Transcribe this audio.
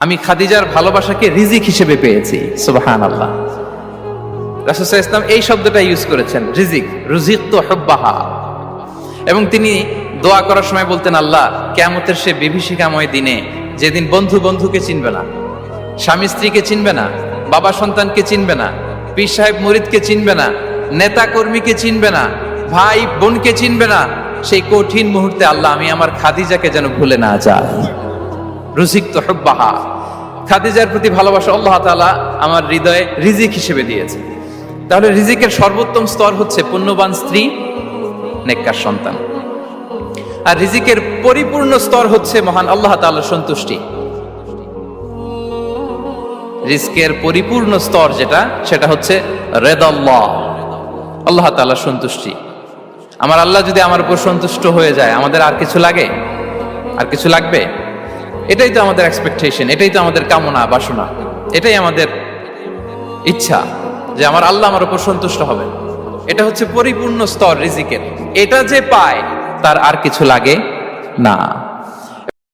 আমি খাদিজার ভালোবাসাকে রিজিক হিসেবে পেয়েছি। সুবহানাল্লাহ। রাসূল সাল্লাল্লাহু আলাইহি ওয়াসাল্লাম এই শব্দটা ইউজ করেছেন, রিজিক, রুজিকতু হুব্বাহা। এবং তিনি দোয়া করার সময় বলতেন, আল্লাহ, কিয়ামতের সে বিভীষিকাময় দিনে, যেদিন বন্ধু বন্ধুকে চিনবে না, স্বামী স্ত্রীকে চিনবে না, বাবা সন্তানকে চিনবে না, পীর সাহেব মুরিদকে চিনবে না, নেতা কর্মীকে চিনবে না, ভাই বোনকে চিনবে না, সেই কঠিন মুহূর্তে আল্লাহ আমি আমার খাদিজাকে যেন ভুলে না যাই। রুজিকতু হুব্বাহা। খাদিজার প্রতি ভালোবাসা আল্লাহ তাআলা আমার হৃদয়ে রিজিক হিসেবে দিয়েছে। তাহলে রিজিকের সর্বোত্তম স্তর হচ্ছে পুণ্যবান স্ত্রী, নেককার সন্তান। আর রিজিকের পরিপূর্ণ স্তর হচ্ছে মহান আল্লাহ তাআলার সন্তুষ্টি। রিজকের পরিপূর্ণ স্তর যেটা, সেটা হচ্ছে রিদাল্লাহ, আল্লাহ তাআলার সন্তুষ্টি। আমার আল্লাহ যদি আমার উপর সন্তুষ্ট হয়ে যায়, আমাদের আর কিছু লাগে? আর কিছু লাগবে? এটাই তো আমাদের এক্সপেকটেশন, এটাই তো আমাদের কামনা বাসনা, এটাই আমাদের ইচ্ছা যে আমার আল্লাহ আমার উপর সন্তুষ্ট হবে। এটা হচ্ছে পরিপূর্ণ স্তর রিজিকের। এটা যে পায় তার আর কিছু লাগে না।